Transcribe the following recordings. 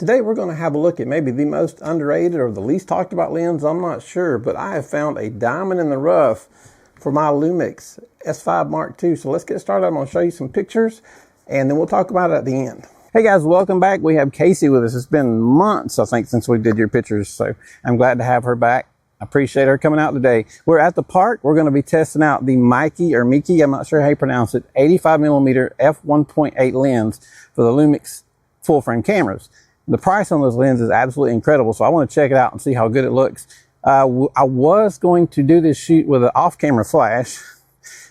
Today we're going to have a look at maybe the most underrated or the least talked about lens, I'm not sure, but I have found a diamond in the rough for my Lumix S5 Mark II. So let's get started. I'm going to show you some pictures and then we'll talk about it at the end. Hey guys, welcome back. We have Kace with us. It's been months, I think, since we did your pictures, so I'm glad to have her back. I appreciate her coming out today. We're at the park. We're going to be testing out the Meike, I'm not sure how you pronounce it, 85mm f1.8 lens for the Lumix full frame cameras. The price on those lenses is absolutely incredible, so I want to check it out and see how good it looks. I was going to do this shoot with an off-camera flash,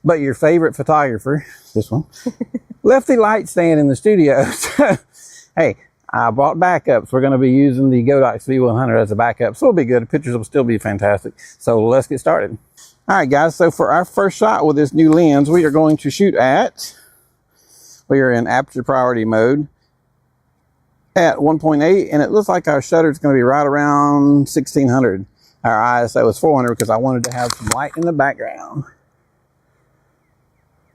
but your favorite photographer, this one, left the light stand in the studio. So, hey, I brought backups. We're going to be using the Godox V100 as a backup, so it'll be good. The pictures will still be fantastic. So let's get started. All right, guys, so for our first shot with this new lens, we are going to shoot at, we are in aperture priority mode at 1.8, and it looks like our shutter is going to be right around 1600. Our ISO is 400 because I wanted to have some light in the background.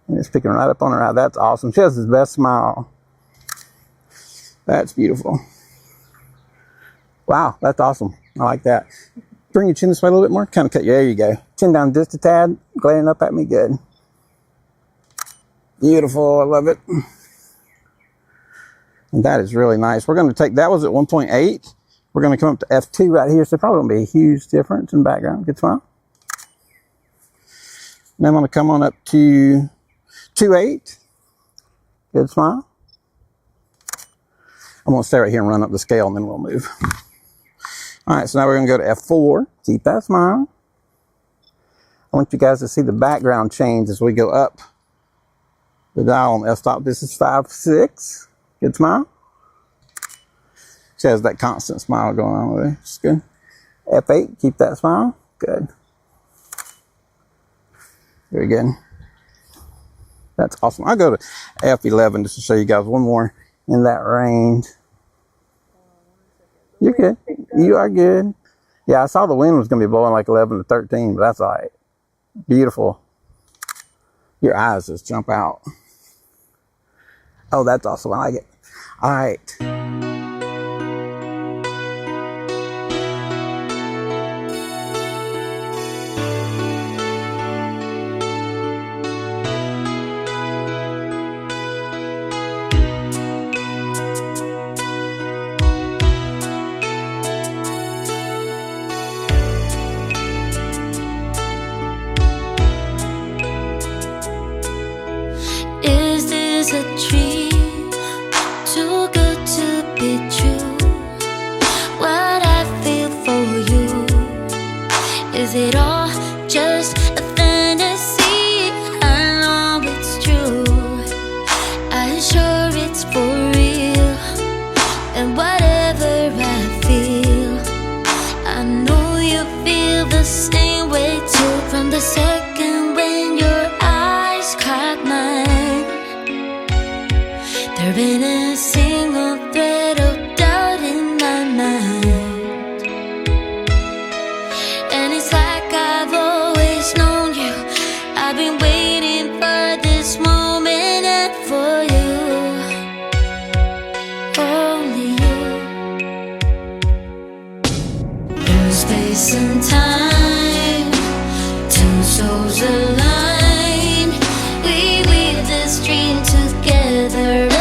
And it's picking right up on her eye. That's awesome. She has his best smile. That's beautiful. Wow, that's awesome. I like that. Bring your chin this way a little bit more. Kind of cut you. There you go. Chin down just a tad. Glaring up at me. Good. Beautiful. I love it. And that is really nice. We're going to take, that was at 1.8. We're going to come up to F2 right here. So probably going to be a huge difference in the background. Good smile. Now I'm going to come on up to 2.8. Good smile. I'm going to stay right here and run up the scale and then we'll move. All right, so now we're going to go to F4. Keep that smile. I want you guys to see the background change as we go up the dial on f-stop. This is 5.6. Good smile. She has that constant smile going on with her. It's good. F8, keep that smile. Good. Very good. That's awesome. I'll go to F11 just to show you guys one more in that range. You're good. You are good. Yeah, I saw the wind was going to be blowing like 11 to 13, but that's all right. Beautiful. Your eyes just jump out. Oh, that's awesome. I like it. All right. Is this a dream? Too good to be true. What I feel for you, is it all just a fantasy? I know it's true. I'm sure it's for real. And whatever I feel, I know you feel the same way too. From the second when your eyes caught mine, there ain't a single thread of doubt in my mind. And it's like I've always known you. I've been waiting for this moment and for you, only you. In space and time, two souls align. We weave this dream together alive.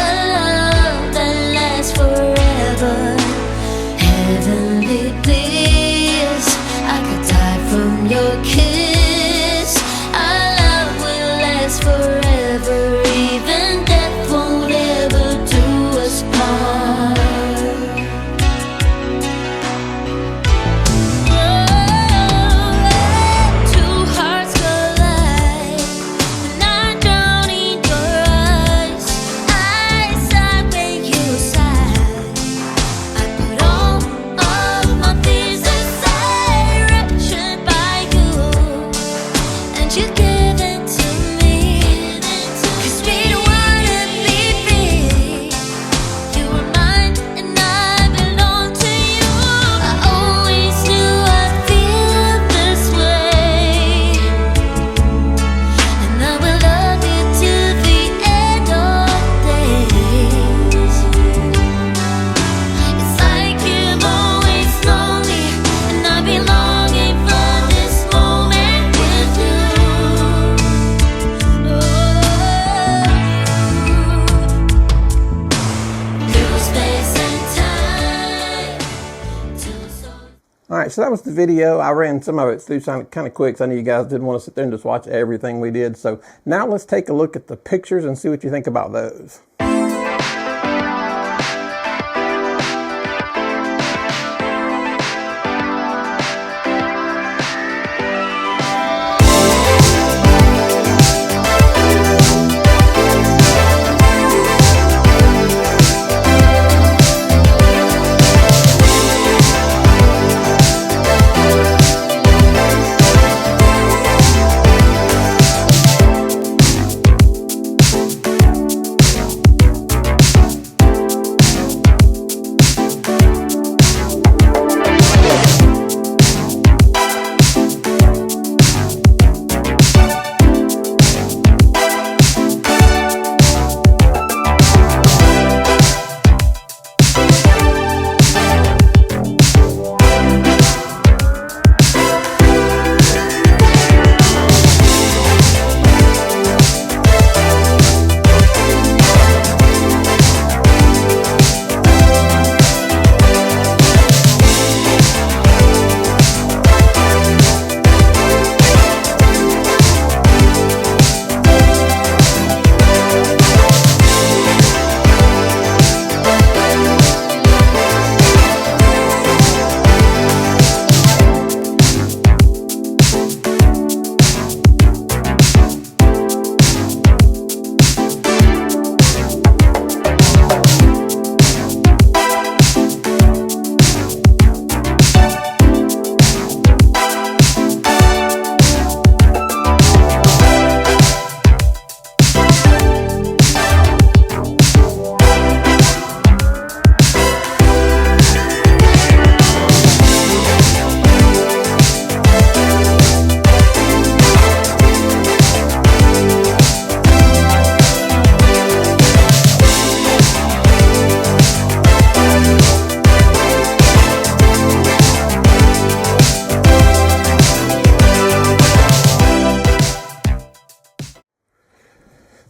All right, so that was the video. I ran some of it through kind of quick, so I knew you guys didn't want to sit there and just watch everything we did. So now let's take a look at the pictures and see what you think about those.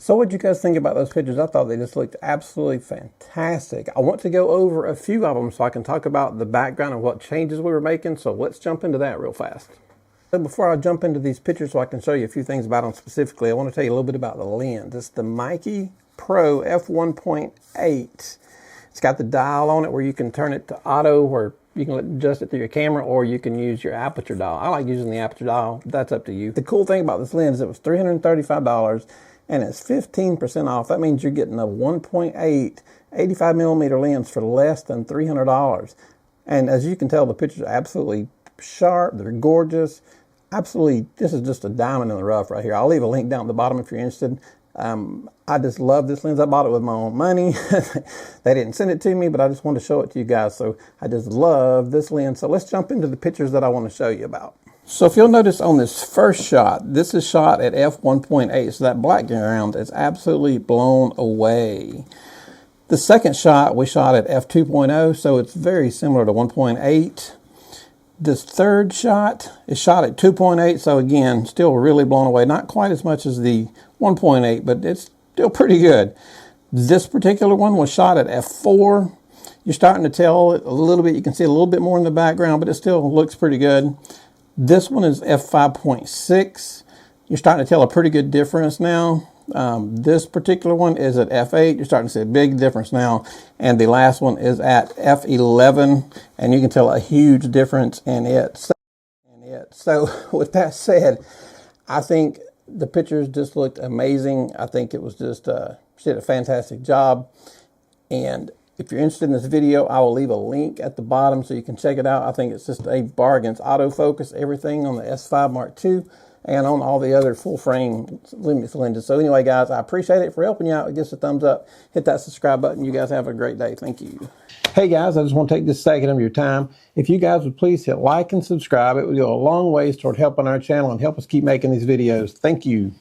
So what did you guys think about those pictures? I thought they just looked absolutely fantastic. I want to go over a few of them so I can talk about the background and what changes we were making. So let's jump into that real fast. So before I jump into these pictures so I can show you a few things about them specifically, I want to tell you a little bit about the lens. It's the Meike Pro f1.8. It's got the dial on it where you can turn it to auto, where you can adjust it through your camera, or you can use your aperture dial. I like using the aperture dial. That's up to you. The cool thing about this lens is it was $335. And it's 15% off. That means you're getting a 1.8 85mm lens for less than $300. And as you can tell, the pictures are absolutely sharp. They're gorgeous. Absolutely, this is just a diamond in the rough right here. I'll leave a link down at the bottom if you're interested. I just love this lens. I bought it with my own money. They didn't send it to me, but I just wanted to show it to you guys. So I just love this lens. So let's jump into the pictures that I want to show you about. So if you'll notice on this first shot, this is shot at f1.8, so that background is absolutely blown away. The second shot we shot at f2.0, so it's very similar to 1.8. This third shot is shot at 2.8, so again, still really blown away. Not quite as much as the 1.8, but it's still pretty good. This particular one was shot at f4. You're starting to tell a little bit, you can see a little bit more in the background, but it still looks pretty good. This one is f5.6. You're starting to tell a pretty good difference now. This particular one is at f8. You're starting to see a big difference now. And the last one is at f11. And you can tell a huge difference in it. So with that said, I think the pictures just looked amazing. I think it was just, she did a fantastic job. And if you're interested in this video, I will leave a link at the bottom so you can check it out. I think it's just a bargain. It's autofocus, everything on the S5 Mark II and on all the other full frame Lumix lenses. So anyway, guys, I appreciate it for helping you out. Give us a thumbs up. Hit that subscribe button. You guys have a great day. Thank you. Hey, guys, I just want to take this second of your time. If you guys would please hit like and subscribe, it would go a long ways toward helping our channel and help us keep making these videos. Thank you.